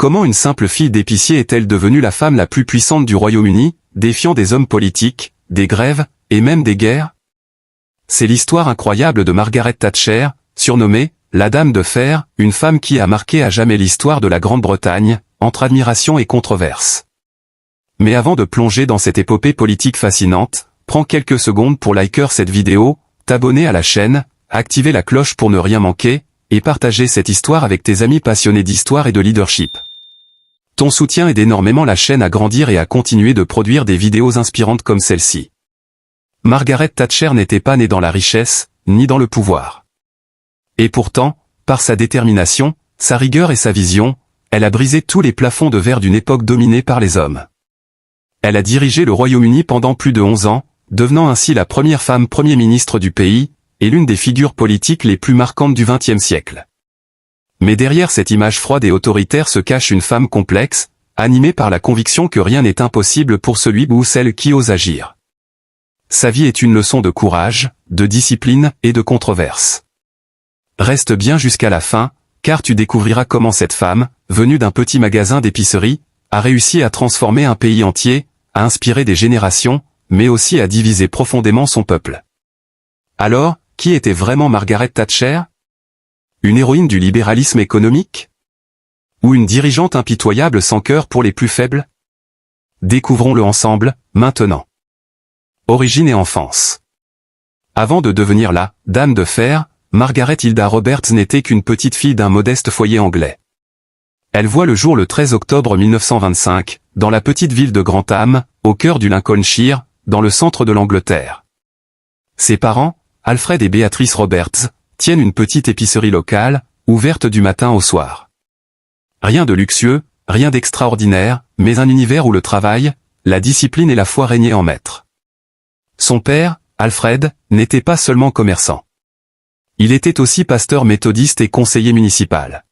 Comment une simple fille d'épicier est-elle devenue la femme la plus puissante du Royaume-Uni, défiant des hommes politiques, des grèves, et même des guerres? C'est l'histoire incroyable de Margaret Thatcher, surnommée la Dame de Fer, une femme qui a marqué à jamais l'histoire de la Grande-Bretagne, entre admiration et controverse. Mais avant de plonger dans cette épopée politique fascinante, prends quelques secondes pour liker cette vidéo, t'abonner à la chaîne, activer la cloche pour ne rien manquer, et partager cette histoire avec tes amis passionnés d'histoire et de leadership. Ton soutien aide énormément la chaîne à grandir et à continuer de produire des vidéos inspirantes comme celle-ci. Margaret Thatcher n'était pas née dans la richesse, ni dans le pouvoir. Et pourtant, par sa détermination, sa rigueur et sa vision, elle a brisé tous les plafonds de verre d'une époque dominée par les hommes. Elle a dirigé le Royaume-Uni pendant plus de 11 ans, devenant ainsi la première femme Premier ministre du pays, et l'une des figures politiques les plus marquantes du XXe siècle. Mais derrière cette image froide et autoritaire se cache une femme complexe, animée par la conviction que rien n'est impossible pour celui ou celle qui ose agir. Sa vie est une leçon de courage, de discipline et de controverse. Reste bien jusqu'à la fin, car tu découvriras comment cette femme, venue d'un petit magasin d'épicerie, a réussi à transformer un pays entier, à inspirer des générations, mais aussi à diviser profondément son peuple. Alors, qui était vraiment Margaret Thatcher? Une héroïne du libéralisme économique? Ou une dirigeante impitoyable sans cœur pour les plus faibles? Découvrons-le ensemble, maintenant. Origine et enfance. Avant de devenir la « Dame de Fer », Margaret Hilda Roberts n'était qu'une petite fille d'un modeste foyer anglais. Elle voit le jour le 13 octobre 1925, dans la petite ville de Grantham, au cœur du Lincolnshire, dans le centre de l'Angleterre. Ses parents, Alfred et Beatrice Roberts, tiennent une petite épicerie locale, ouverte du matin au soir. Rien de luxueux, rien d'extraordinaire, mais un univers où le travail, la discipline et la foi régnaient en maître. Son père, Alfred, n'était pas seulement commerçant. Il était aussi pasteur méthodiste et conseiller municipal.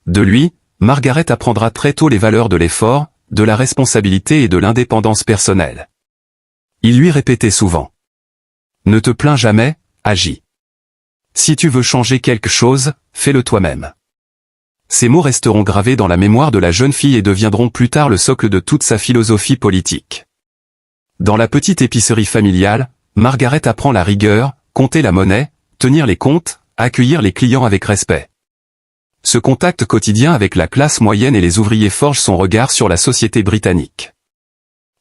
De lui, Margaret apprendra très tôt les valeurs de l'effort, de la responsabilité et de l'indépendance personnelle. Il lui répétait souvent: ne te plains jamais, agis. Si tu veux changer quelque chose, fais-le toi-même. Ces mots resteront gravés dans la mémoire de la jeune fille et deviendront plus tard le socle de toute sa philosophie politique. Dans la petite épicerie familiale, Margaret apprend la rigueur, compter la monnaie, tenir les comptes, accueillir les clients avec respect. Ce contact quotidien avec la classe moyenne et les ouvriers forge son regard sur la société britannique.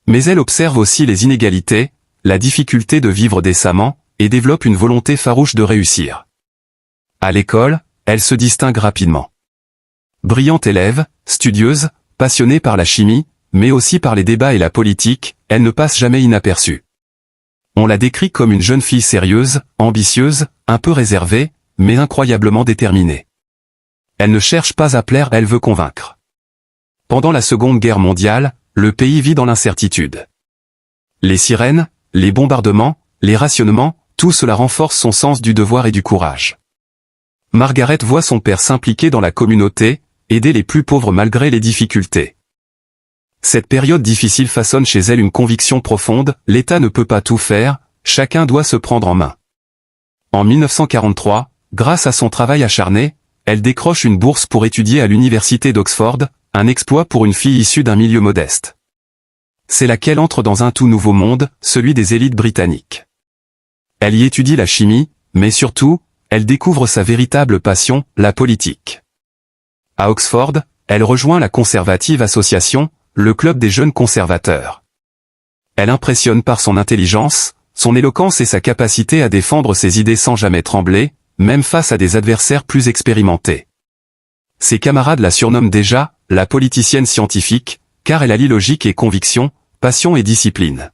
Mais elle observe aussi les inégalités, la difficulté de vivre décemment, et développe une volonté farouche de réussir. À l'école, elle se distingue rapidement. Brillante élève, studieuse, passionnée par la chimie, mais aussi par les débats et la politique, elle ne passe jamais inaperçue. On la décrit comme une jeune fille sérieuse, ambitieuse, un peu réservée, mais incroyablement déterminée. Elle ne cherche pas à plaire, elle veut convaincre. Pendant la Seconde Guerre mondiale, le pays vit dans l'incertitude. Les sirènes, les bombardements, les rationnements, tout cela renforce son sens du devoir et du courage. Margaret voit son père s'impliquer dans la communauté, aider les plus pauvres malgré les difficultés. Cette période difficile façonne chez elle une conviction profonde: l'État ne peut pas tout faire, chacun doit se prendre en main. En 1943, grâce à son travail acharné, elle décroche une bourse pour étudier à l'université d'Oxford, un exploit pour une fille issue d'un milieu modeste. C'est là qu'elle entre dans un tout nouveau monde, celui des élites britanniques. Elle y étudie la chimie, mais surtout, elle découvre sa véritable passion, la politique. À Oxford, elle rejoint la Conservative Association, le club des jeunes conservateurs. Elle impressionne par son intelligence, son éloquence et sa capacité à défendre ses idées sans jamais trembler, même face à des adversaires plus expérimentés. Ses camarades la surnomment déjà « la politicienne scientifique », car elle allie logique et conviction, passion et discipline.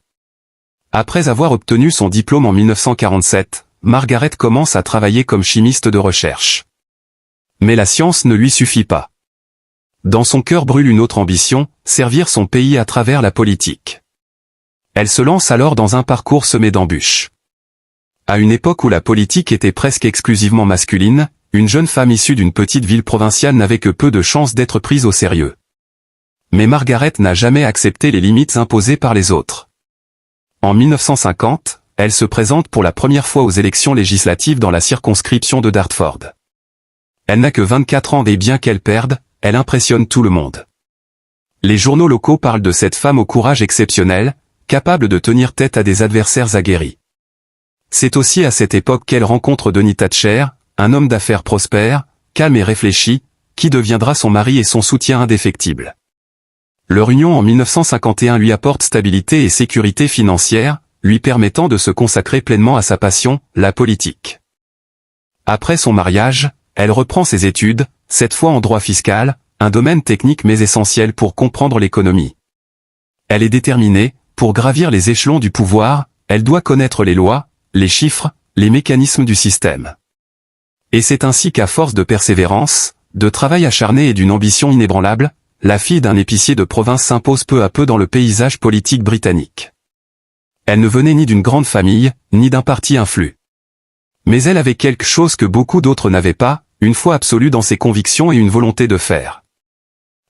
Après avoir obtenu son diplôme en 1947, Margaret commence à travailler comme chimiste de recherche. Mais la science ne lui suffit pas. Dans son cœur brûle une autre ambition, servir son pays à travers la politique. Elle se lance alors dans un parcours semé d'embûches. À une époque où la politique était presque exclusivement masculine, une jeune femme issue d'une petite ville provinciale n'avait que peu de chances d'être prise au sérieux. Mais Margaret n'a jamais accepté les limites imposées par les autres. En 1950, elle se présente pour la première fois aux élections législatives dans la circonscription de Dartford. Elle n'a que 24 ans et bien qu'elle perde, elle impressionne tout le monde. Les journaux locaux parlent de cette femme au courage exceptionnel, capable de tenir tête à des adversaires aguerris. C'est aussi à cette époque qu'elle rencontre Denis Thatcher, un homme d'affaires prospère, calme et réfléchi, qui deviendra son mari et son soutien indéfectible. Leur union en 1951 lui apporte stabilité et sécurité financière, lui permettant de se consacrer pleinement à sa passion, la politique. Après son mariage, elle reprend ses études, cette fois en droit fiscal, un domaine technique mais essentiel pour comprendre l'économie. Elle est déterminée, pour gravir les échelons du pouvoir, elle doit connaître les lois, les chiffres, les mécanismes du système. Et c'est ainsi qu'à force de persévérance, de travail acharné et d'une ambition inébranlable, la fille d'un épicier de province s'impose peu à peu dans le paysage politique britannique. Elle ne venait ni d'une grande famille, ni d'un parti influent. Mais elle avait quelque chose que beaucoup d'autres n'avaient pas, une foi absolue dans ses convictions et une volonté de faire.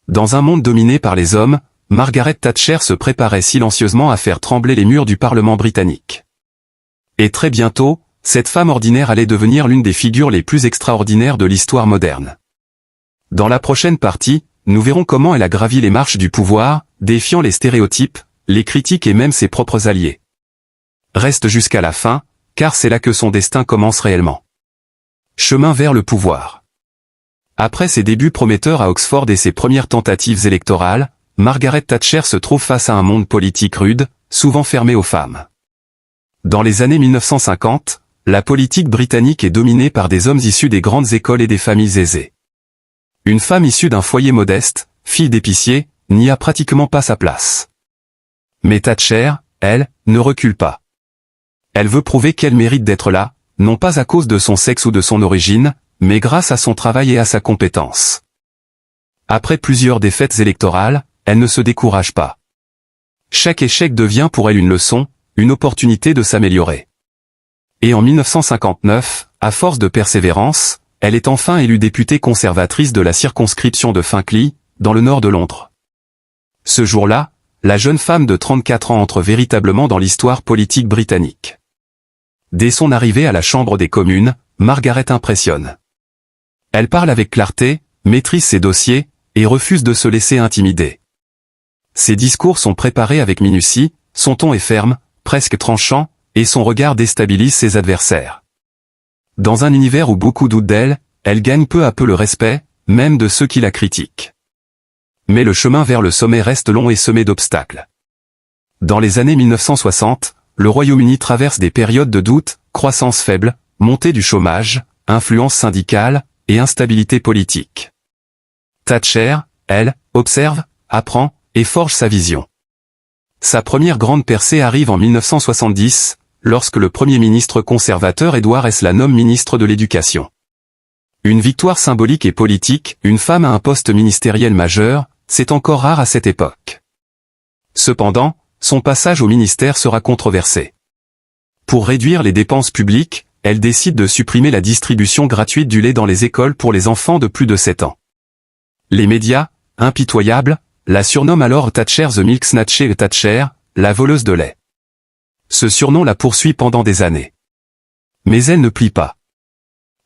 Dans un monde dominé par les hommes, Margaret Thatcher se préparait silencieusement à faire trembler les murs du Parlement britannique. Et très bientôt, cette femme ordinaire allait devenir l'une des figures les plus extraordinaires de l'histoire moderne. Dans la prochaine partie, nous verrons comment elle a gravi les marches du pouvoir, défiant les stéréotypes, les critiques et même ses propres alliés. Reste jusqu'à la fin, car c'est là que son destin commence réellement. Chemin vers le pouvoir. Après ses débuts prometteurs à Oxford et ses premières tentatives électorales, Margaret Thatcher se trouve face à un monde politique rude, souvent fermé aux femmes. Dans les années 1950, la politique britannique est dominée par des hommes issus des grandes écoles et des familles aisées. Une femme issue d'un foyer modeste, fille d'épicier, n'y a pratiquement pas sa place. Mais Thatcher, elle, ne recule pas. Elle veut prouver qu'elle mérite d'être là, non pas à cause de son sexe ou de son origine, mais grâce à son travail et à sa compétence. Après plusieurs défaites électorales, elle ne se décourage pas. Chaque échec devient pour elle une leçon, une opportunité de s'améliorer. Et en 1959, à force de persévérance, elle est enfin élue députée conservatrice de la circonscription de Finchley, dans le nord de Londres. Ce jour-là, la jeune femme de 34 ans entre véritablement dans l'histoire politique britannique. Dès son arrivée à la Chambre des communes, Margaret impressionne. Elle parle avec clarté, maîtrise ses dossiers, et refuse de se laisser intimider. Ses discours sont préparés avec minutie, son ton est ferme, presque tranchant, et son regard déstabilise ses adversaires. Dans un univers où beaucoup doutent d'elle, elle gagne peu à peu le respect, même de ceux qui la critiquent. Mais le chemin vers le sommet reste long et semé d'obstacles. Dans les années 1960, le Royaume-Uni traverse des périodes de doute, croissance faible, montée du chômage, influence syndicale, et instabilité politique. Thatcher, elle, observe, apprend, et forge sa vision. Sa première grande percée arrive en 1970, lorsque le Premier ministre conservateur Edward S. la nomme ministre de l'Éducation. Une victoire symbolique et politique, une femme à un poste ministériel majeur, c'est encore rare à cette époque. Cependant, son passage au ministère sera controversé. Pour réduire les dépenses publiques, elle décide de supprimer la distribution gratuite du lait dans les écoles pour les enfants de plus de 7 ans. Les médias, impitoyables, la surnomment alors Thatcher the Milk Snatcher et Thatcher, la voleuse de lait. Ce surnom la poursuit pendant des années. Mais elle ne plie pas.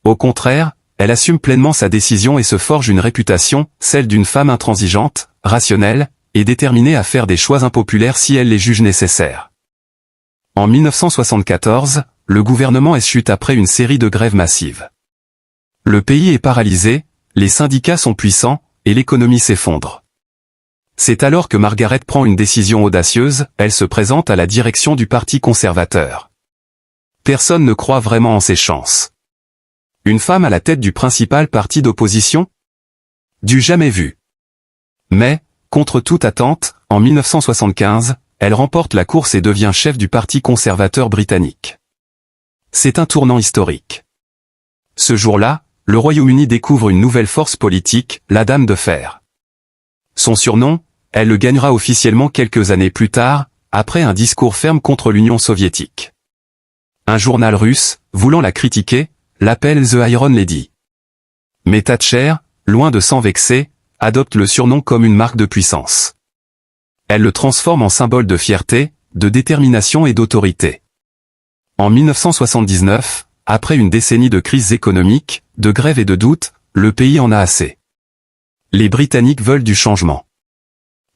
Au contraire, elle assume pleinement sa décision et se forge une réputation, celle d'une femme intransigeante, rationnelle, et déterminée à faire des choix impopulaires si elle les juge nécessaires. En 1974, le gouvernement est chute après une série de grèves massives. Le pays est paralysé, les syndicats sont puissants, et l'économie s'effondre. C'est alors que Margaret prend une décision audacieuse, elle se présente à la direction du Parti conservateur. Personne ne croit vraiment en ses chances. Une femme à la tête du principal parti d'opposition? Du jamais vu. Mais, contre toute attente, en 1975, elle remporte la course et devient chef du Parti conservateur britannique. C'est un tournant historique. Ce jour-là, le Royaume-Uni découvre une nouvelle force politique, la Dame de Fer. Son surnom, elle le gagnera officiellement quelques années plus tard, après un discours ferme contre l'Union soviétique. Un journal russe, voulant la critiquer, l'appelle The Iron Lady. Mais Thatcher, loin de s'en vexer, adopte le surnom comme une marque de puissance. Elle le transforme en symbole de fierté, de détermination et d'autorité. En 1979, après une décennie de crise économique, de grève et de doute, le pays en a assez. Les Britanniques veulent du changement.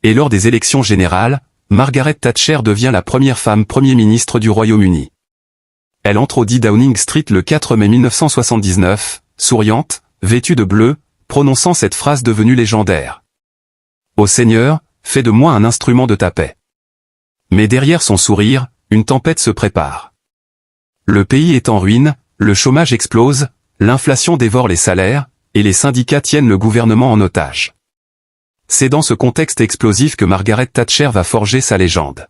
Et lors des élections générales, Margaret Thatcher devient la première femme Premier ministre du Royaume-Uni. Elle entre au 10 Downing Street le 4 mai 1979, souriante, vêtue de bleu, prononçant cette phrase devenue légendaire. « Ô Seigneur, fais de moi un instrument de ta paix. » Mais derrière son sourire, une tempête se prépare. Le pays est en ruine, le chômage explose, l'inflation dévore les salaires, et les syndicats tiennent le gouvernement en otage. C'est dans ce contexte explosif que Margaret Thatcher va forger sa légende.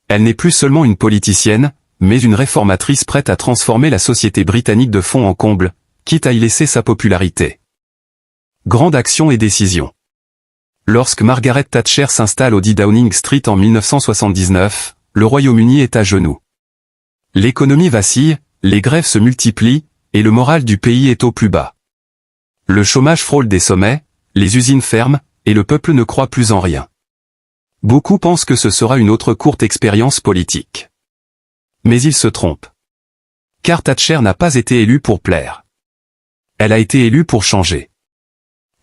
Elle n'est plus seulement une politicienne, mais une réformatrice prête à transformer la société britannique de fond en comble, quitte à y laisser sa popularité. Grande action et décision. Lorsque Margaret Thatcher s'installe au 10 Downing Street en 1979, le Royaume-Uni est à genoux. L'économie vacille, les grèves se multiplient, et le moral du pays est au plus bas. Le chômage frôle des sommets, les usines ferment, et le peuple ne croit plus en rien. Beaucoup pensent que ce sera une autre courte expérience politique. Mais ils se trompent. Car Thatcher n'a pas été élue pour plaire. Elle a été élue pour changer.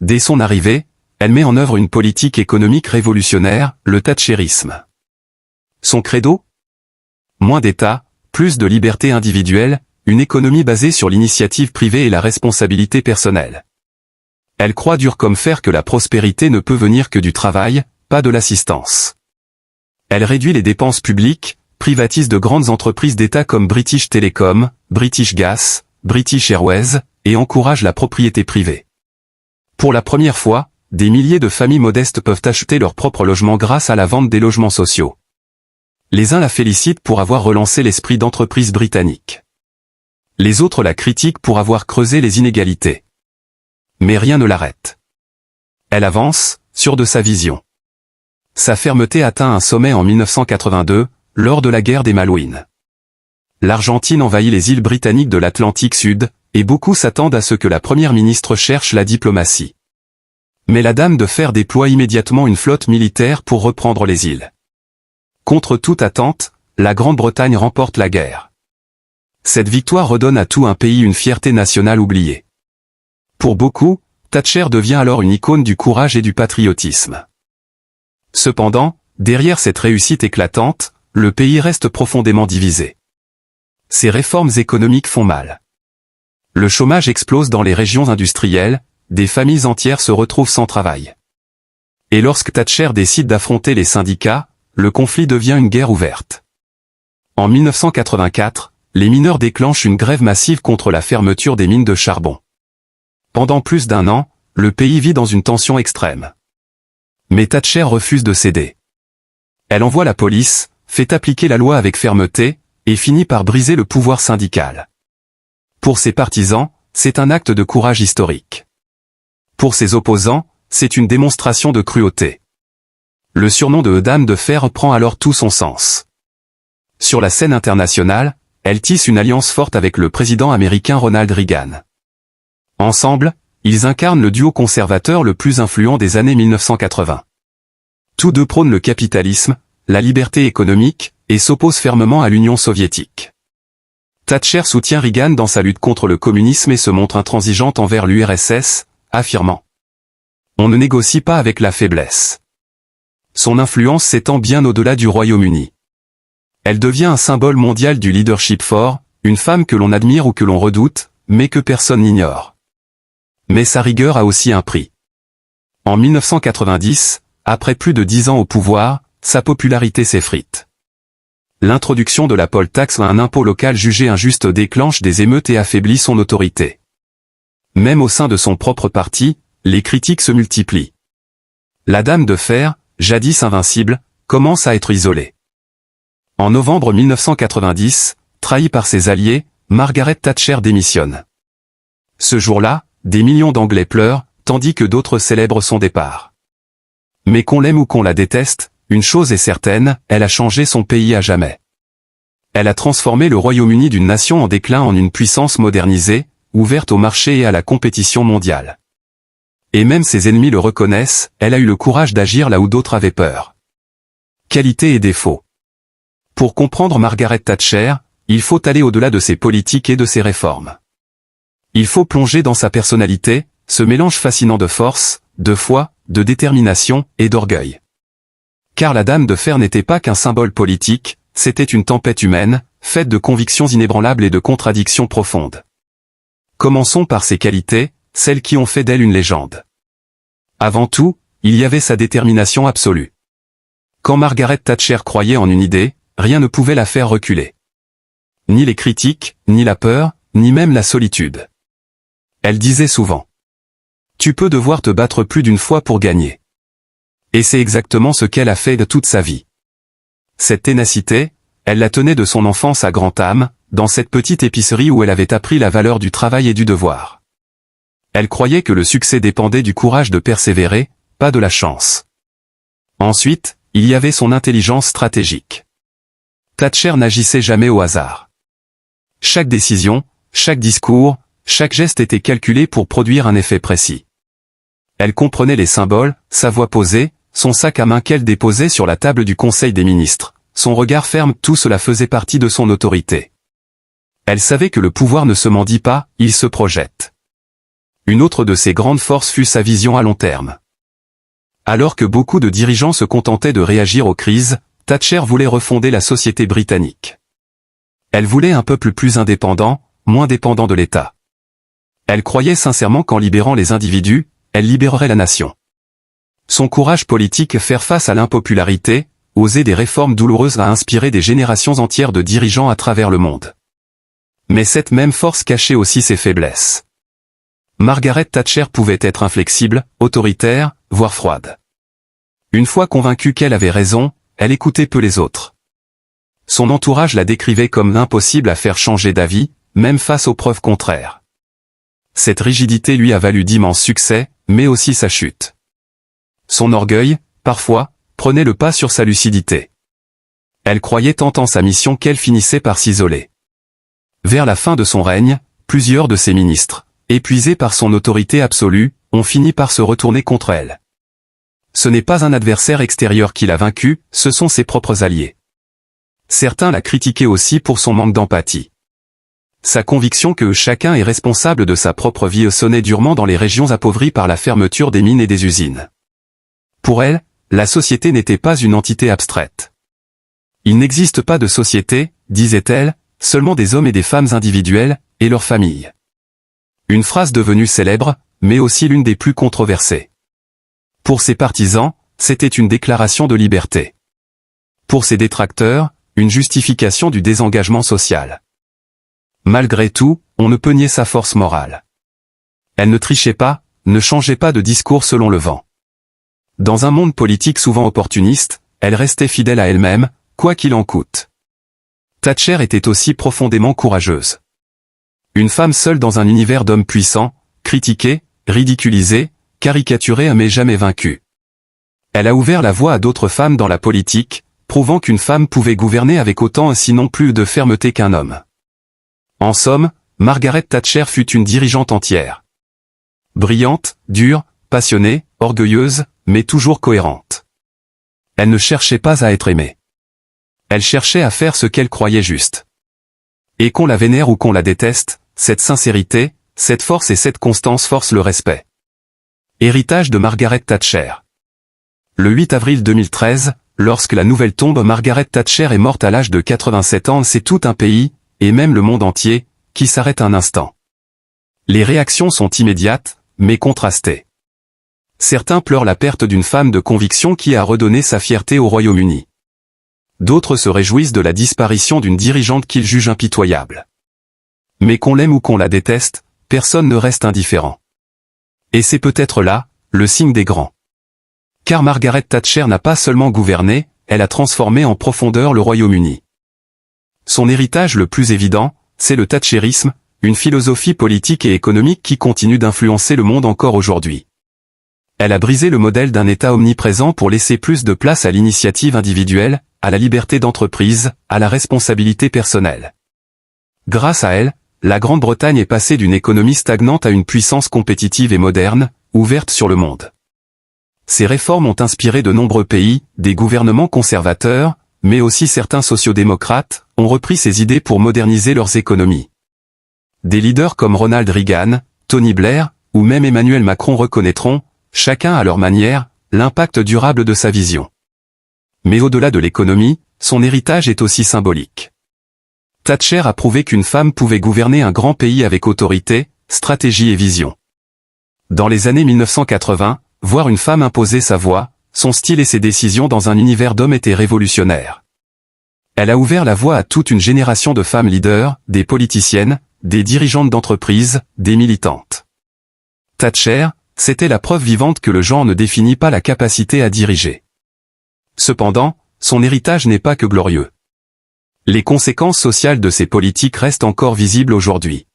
Dès son arrivée, elle met en œuvre une politique économique révolutionnaire, le thatcherisme. Son credo ? Moins d'État, plus de liberté individuelle, une économie basée sur l'initiative privée et la responsabilité personnelle. Elle croit dur comme fer que la prospérité ne peut venir que du travail, pas de l'assistance. Elle réduit les dépenses publiques, privatise de grandes entreprises d'État comme British Telecom, British Gas, British Airways, et encourage la propriété privée. Pour la première fois, des milliers de familles modestes peuvent acheter leur propre logement grâce à la vente des logements sociaux. Les uns la félicitent pour avoir relancé l'esprit d'entreprise britannique. Les autres la critiquent pour avoir creusé les inégalités. Mais rien ne l'arrête. Elle avance, sûre de sa vision. Sa fermeté atteint un sommet en 1982, lors de la guerre des Malouines. L'Argentine envahit les îles britanniques de l'Atlantique Sud, et beaucoup s'attendent à ce que la première ministre cherche la diplomatie. Mais la Dame de Fer déploie immédiatement une flotte militaire pour reprendre les îles. Contre toute attente, la Grande-Bretagne remporte la guerre. Cette victoire redonne à tout un pays une fierté nationale oubliée. Pour beaucoup, Thatcher devient alors une icône du courage et du patriotisme. Cependant, derrière cette réussite éclatante, le pays reste profondément divisé. Ses réformes économiques font mal. Le chômage explose dans les régions industrielles, des familles entières se retrouvent sans travail. Et lorsque Thatcher décide d'affronter les syndicats, le conflit devient une guerre ouverte. En 1984, les mineurs déclenchent une grève massive contre la fermeture des mines de charbon. Pendant plus d'un an, le pays vit dans une tension extrême. Mais Thatcher refuse de céder. Elle envoie la police, fait appliquer la loi avec fermeté, et finit par briser le pouvoir syndical. Pour ses partisans, c'est un acte de courage historique. Pour ses opposants, c'est une démonstration de cruauté. Le surnom de Dame de Fer prend alors tout son sens. Sur la scène internationale, elle tisse une alliance forte avec le président américain Ronald Reagan. Ensemble, ils incarnent le duo conservateur le plus influent des années 1980. Tous deux prônent le capitalisme, la liberté économique, et s'opposent fermement à l'Union soviétique. Thatcher soutient Reagan dans sa lutte contre le communisme et se montre intransigeante envers l'URSS, affirmant « On ne négocie pas avec la faiblesse ». Son influence s'étend bien au-delà du Royaume-Uni. Elle devient un symbole mondial du leadership fort, une femme que l'on admire ou que l'on redoute, mais que personne n'ignore. Mais sa rigueur a aussi un prix. En 1990, après plus de 10 ans au pouvoir, sa popularité s'effrite. L'introduction de la poll tax, un impôt local jugé injuste, déclenche des émeutes et affaiblit son autorité. Même au sein de son propre parti, les critiques se multiplient. La Dame de Fer, jadis invincible, commence à être isolée. En novembre 1990, trahie par ses alliés, Margaret Thatcher démissionne. Ce jour-là, des millions d'Anglais pleurent, tandis que d'autres célèbrent son départ. Mais qu'on l'aime ou qu'on la déteste, une chose est certaine, elle a changé son pays à jamais. Elle a transformé le Royaume-Uni d'une nation en déclin en une puissance modernisée, ouverte au marché et à la compétition mondiale. Et même ses ennemis le reconnaissent, elle a eu le courage d'agir là où d'autres avaient peur. Qualités et défauts. Pour comprendre Margaret Thatcher, il faut aller au-delà de ses politiques et de ses réformes. Il faut plonger dans sa personnalité, ce mélange fascinant de force, de foi, de détermination et d'orgueil. Car la Dame de Fer n'était pas qu'un symbole politique, c'était une tempête humaine, faite de convictions inébranlables et de contradictions profondes. Commençons par ses qualités, celles qui ont fait d'elle une légende. Avant tout, il y avait sa détermination absolue. Quand Margaret Thatcher croyait en une idée, rien ne pouvait la faire reculer. Ni les critiques, ni la peur, ni même la solitude. Elle disait souvent: tu peux devoir te battre plus d'une fois pour gagner. Et c'est exactement ce qu'elle a fait de toute sa vie. Cette ténacité, elle la tenait de son enfance à Grantham, dans cette petite épicerie où elle avait appris la valeur du travail et du devoir. Elle croyait que le succès dépendait du courage de persévérer, pas de la chance. Ensuite, il y avait son intelligence stratégique. Thatcher n'agissait jamais au hasard. Chaque décision, chaque discours, chaque geste était calculé pour produire un effet précis. Elle comprenait les symboles, sa voix posée, son sac à main qu'elle déposait sur la table du Conseil des ministres, son regard ferme, tout cela faisait partie de son autorité. Elle savait que le pouvoir ne se mendie pas, il se projette. Une autre de ses grandes forces fut sa vision à long terme. Alors que beaucoup de dirigeants se contentaient de réagir aux crises, Thatcher voulait refonder la société britannique. Elle voulait un peuple plus indépendant, moins dépendant de l'État. Elle croyait sincèrement qu'en libérant les individus, elle libérerait la nation. Son courage politique, faire face à l'impopularité, oser des réformes douloureuses, a inspiré des générations entières de dirigeants à travers le monde. Mais cette même force cachait aussi ses faiblesses. Margaret Thatcher pouvait être inflexible, autoritaire, voire froide. Une fois convaincue qu'elle avait raison, elle écoutait peu les autres. Son entourage la décrivait comme impossible à faire changer d'avis, même face aux preuves contraires. Cette rigidité lui a valu d'immenses succès, mais aussi sa chute. Son orgueil, parfois, prenait le pas sur sa lucidité. Elle croyait tant en sa mission qu'elle finissait par s'isoler. Vers la fin de son règne, plusieurs de ses ministres, épuisés par son autorité absolue, ont fini par se retourner contre elle. Ce n'est pas un adversaire extérieur qui l'a vaincue, ce sont ses propres alliés. Certains la critiquaient aussi pour son manque d'empathie. Sa conviction que chacun est responsable de sa propre vie sonnait durement dans les régions appauvries par la fermeture des mines et des usines. Pour elle, la société n'était pas une entité abstraite. Il n'existe pas de société, disait-elle, seulement des hommes et des femmes individuels, et leurs familles. Une phrase devenue célèbre, mais aussi l'une des plus controversées. Pour ses partisans, c'était une déclaration de liberté. Pour ses détracteurs, une justification du désengagement social. Malgré tout, on ne peut nier sa force morale. Elle ne trichait pas, ne changeait pas de discours selon le vent. Dans un monde politique souvent opportuniste, elle restait fidèle à elle-même, quoi qu'il en coûte. Thatcher était aussi profondément courageuse. Une femme seule dans un univers d'hommes puissants, critiquée, ridiculisée, caricaturée mais jamais vaincue. Elle a ouvert la voie à d'autres femmes dans la politique, prouvant qu'une femme pouvait gouverner avec autant sinon plus de fermeté qu'un homme. En somme, Margaret Thatcher fut une dirigeante entière. Brillante, dure, passionnée, orgueilleuse, mais toujours cohérente. Elle ne cherchait pas à être aimée. Elle cherchait à faire ce qu'elle croyait juste. Et qu'on la vénère ou qu'on la déteste, cette sincérité, cette force et cette constance forcent le respect. Héritage de Margaret Thatcher. Le 8 avril 2013, lorsque la nouvelle tombe, Margaret Thatcher est morte à l'âge de 87 ans. C'est tout un pays, et même le monde entier, qui s'arrête un instant. Les réactions sont immédiates, mais contrastées. Certains pleurent la perte d'une femme de conviction qui a redonné sa fierté au Royaume-Uni. D'autres se réjouissent de la disparition d'une dirigeante qu'ils jugent impitoyable. Mais qu'on l'aime ou qu'on la déteste, personne ne reste indifférent. Et c'est peut-être là, le signe des grands. Car Margaret Thatcher n'a pas seulement gouverné, elle a transformé en profondeur le Royaume-Uni. Son héritage le plus évident, c'est le thatcherisme, une philosophie politique et économique qui continue d'influencer le monde encore aujourd'hui. Elle a brisé le modèle d'un État omniprésent pour laisser plus de place à l'initiative individuelle, à la liberté d'entreprise, à la responsabilité personnelle. Grâce à elle, la Grande-Bretagne est passée d'une économie stagnante à une puissance compétitive et moderne, ouverte sur le monde. Ces réformes ont inspiré de nombreux pays, des gouvernements conservateurs, mais aussi certains sociodémocrates, ont repris ces idées pour moderniser leurs économies. Des leaders comme Ronald Reagan, Tony Blair, ou même Emmanuel Macron reconnaîtront, chacun à leur manière, l'impact durable de sa vision. Mais au-delà de l'économie, son héritage est aussi symbolique. Thatcher a prouvé qu'une femme pouvait gouverner un grand pays avec autorité, stratégie et vision. Dans les années 1980, voir une femme imposer sa voix, son style et ses décisions dans un univers d'hommes était révolutionnaire. Elle a ouvert la voie à toute une génération de femmes leaders, des politiciennes, des dirigeantes d'entreprises, des militantes. Thatcher, c'était la preuve vivante que le genre ne définit pas la capacité à diriger. Cependant, son héritage n'est pas que glorieux. Les conséquences sociales de ces politiques restent encore visibles aujourd'hui.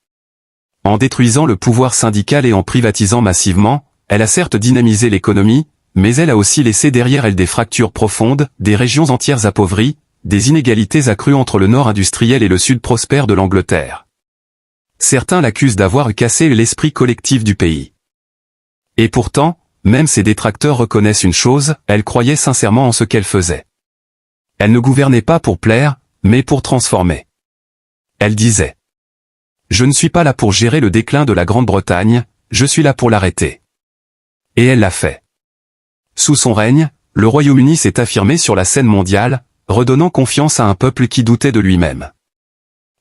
En détruisant le pouvoir syndical et en privatisant massivement, elle a certes dynamisé l'économie, mais elle a aussi laissé derrière elle des fractures profondes, des régions entières appauvries, des inégalités accrues entre le nord industriel et le sud prospère de l'Angleterre. Certains l'accusent d'avoir cassé l'esprit collectif du pays. Et pourtant, même ses détracteurs reconnaissent une chose, elle croyait sincèrement en ce qu'elle faisait. Elle ne gouvernait pas pour plaire, mais pour transformer. Elle disait : « Je ne suis pas là pour gérer le déclin de la Grande-Bretagne, je suis là pour l'arrêter. » Et elle l'a fait. Sous son règne, le Royaume-Uni s'est affirmé sur la scène mondiale, redonnant confiance à un peuple qui doutait de lui-même.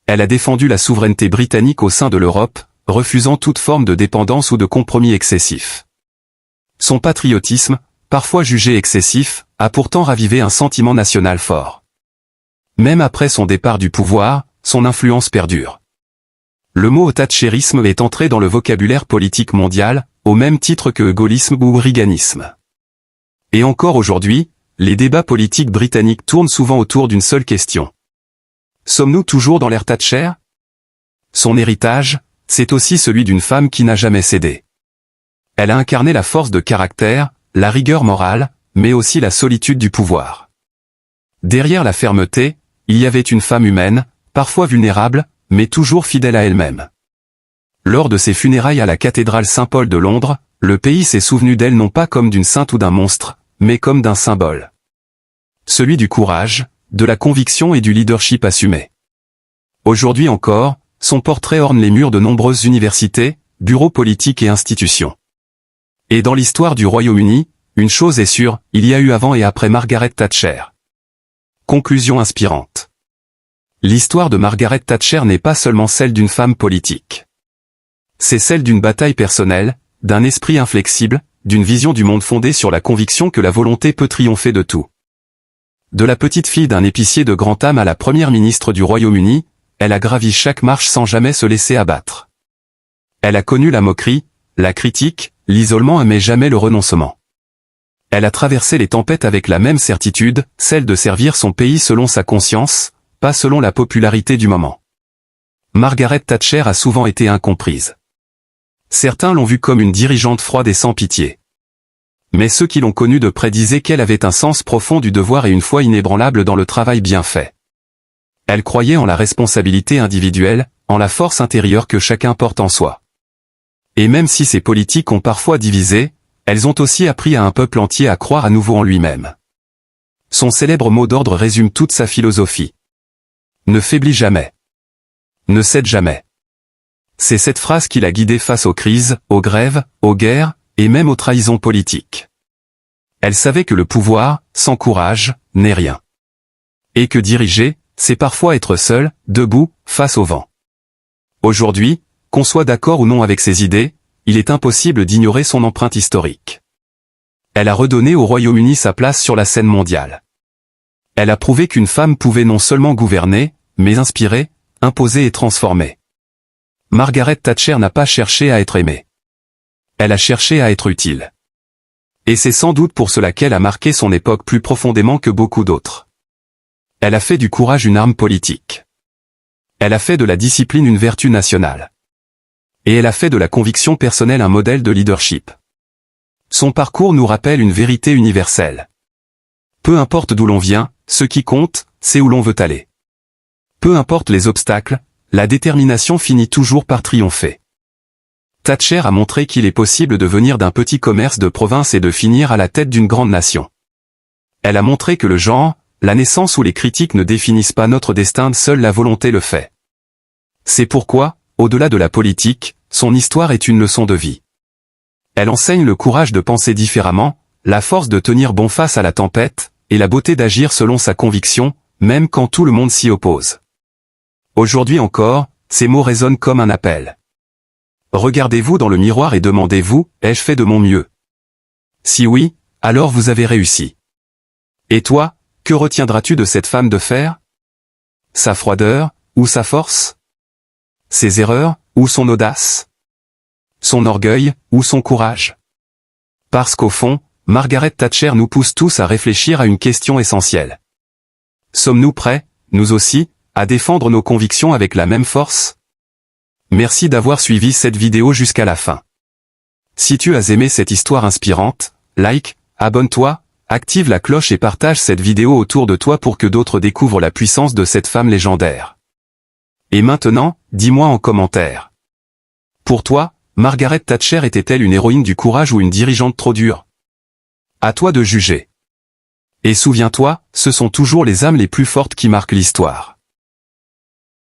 Elle a défendu la souveraineté britannique au sein de l'Europe, refusant toute forme de dépendance ou de compromis excessif. Son patriotisme, parfois jugé excessif, a pourtant ravivé un sentiment national fort. Même après son départ du pouvoir, son influence perdure. Le mot thatchérisme est entré dans le vocabulaire politique mondial, au même titre que gaullisme ou reaganisme. Et encore aujourd'hui, les débats politiques britanniques tournent souvent autour d'une seule question. Sommes-nous toujours dans l'ère Thatcher ? Son héritage, c'est aussi celui d'une femme qui n'a jamais cédé. Elle a incarné la force de caractère, la rigueur morale, mais aussi la solitude du pouvoir. Derrière la fermeté, il y avait une femme humaine, parfois vulnérable, mais toujours fidèle à elle-même. Lors de ses funérailles à la cathédrale Saint-Paul de Londres, le pays s'est souvenu d'elle non pas comme d'une sainte ou d'un monstre, mais comme d'un symbole. Celui du courage, de la conviction et du leadership assumé. Aujourd'hui encore, son portrait orne les murs de nombreuses universités, bureaux politiques et institutions. Et dans l'histoire du Royaume-Uni, une chose est sûre, il y a eu avant et après Margaret Thatcher. Conclusion inspirante. L'histoire de Margaret Thatcher n'est pas seulement celle d'une femme politique. C'est celle d'une bataille personnelle, d'un esprit inflexible, d'une vision du monde fondée sur la conviction que la volonté peut triompher de tout. De la petite fille d'un épicier de Grantham à la première ministre du Royaume-Uni, elle a gravi chaque marche sans jamais se laisser abattre. Elle a connu la moquerie, la critique, l'isolement mais jamais le renoncement. Elle a traversé les tempêtes avec la même certitude, celle de servir son pays selon sa conscience, pas selon la popularité du moment. Margaret Thatcher a souvent été incomprise. Certains l'ont vue comme une dirigeante froide et sans pitié. Mais ceux qui l'ont connue de près disaient qu'elle avait un sens profond du devoir et une foi inébranlable dans le travail bien fait. Elle croyait en la responsabilité individuelle, en la force intérieure que chacun porte en soi. Et même si ces politiques ont parfois divisé, elles ont aussi appris à un peuple entier à croire à nouveau en lui-même. Son célèbre mot d'ordre résume toute sa philosophie. Ne faiblis jamais. Ne cède jamais. C'est cette phrase qui l'a guidée face aux crises, aux grèves, aux guerres, et même aux trahisons politiques. Elle savait que le pouvoir, sans courage, n'est rien. Et que diriger, c'est parfois être seul, debout, face au vent. Aujourd'hui, qu'on soit d'accord ou non avec ses idées, il est impossible d'ignorer son empreinte historique. Elle a redonné au Royaume-Uni sa place sur la scène mondiale. Elle a prouvé qu'une femme pouvait non seulement gouverner, mais inspirer, imposer et transformer. Margaret Thatcher n'a pas cherché à être aimée. Elle a cherché à être utile. Et c'est sans doute pour cela qu'elle a marqué son époque plus profondément que beaucoup d'autres. Elle a fait du courage une arme politique. Elle a fait de la discipline une vertu nationale. Et elle a fait de la conviction personnelle un modèle de leadership. Son parcours nous rappelle une vérité universelle. Peu importe d'où l'on vient, ce qui compte, c'est où l'on veut aller. Peu importe les obstacles, la détermination finit toujours par triompher. Thatcher a montré qu'il est possible de venir d'un petit commerce de province et de finir à la tête d'une grande nation. Elle a montré que le genre, la naissance ou les critiques ne définissent pas notre destin, seule la volonté le fait. C'est pourquoi, au-delà de la politique, son histoire est une leçon de vie. Elle enseigne le courage de penser différemment, la force de tenir bon face à la tempête, et la beauté d'agir selon sa conviction, même quand tout le monde s'y oppose. Aujourd'hui encore, ces mots résonnent comme un appel. Regardez-vous dans le miroir et demandez-vous, ai-je fait de mon mieux? Si oui, alors vous avez réussi. Et toi, que retiendras-tu de cette femme de fer? Sa froideur, ou sa force? Ses erreurs, ou son audace? Son orgueil, ou son courage? Parce qu'au fond, Margaret Thatcher nous pousse tous à réfléchir à une question essentielle. Sommes-nous prêts, nous aussi, à défendre nos convictions avec la même force? Merci d'avoir suivi cette vidéo jusqu'à la fin. Si tu as aimé cette histoire inspirante, like, abonne-toi, active la cloche et partage cette vidéo autour de toi pour que d'autres découvrent la puissance de cette femme légendaire. Et maintenant, dis-moi en commentaire. Pour toi, Margaret Thatcher était-elle une héroïne du courage ou une dirigeante trop dure? À toi de juger. Et souviens-toi, ce sont toujours les âmes les plus fortes qui marquent l'histoire.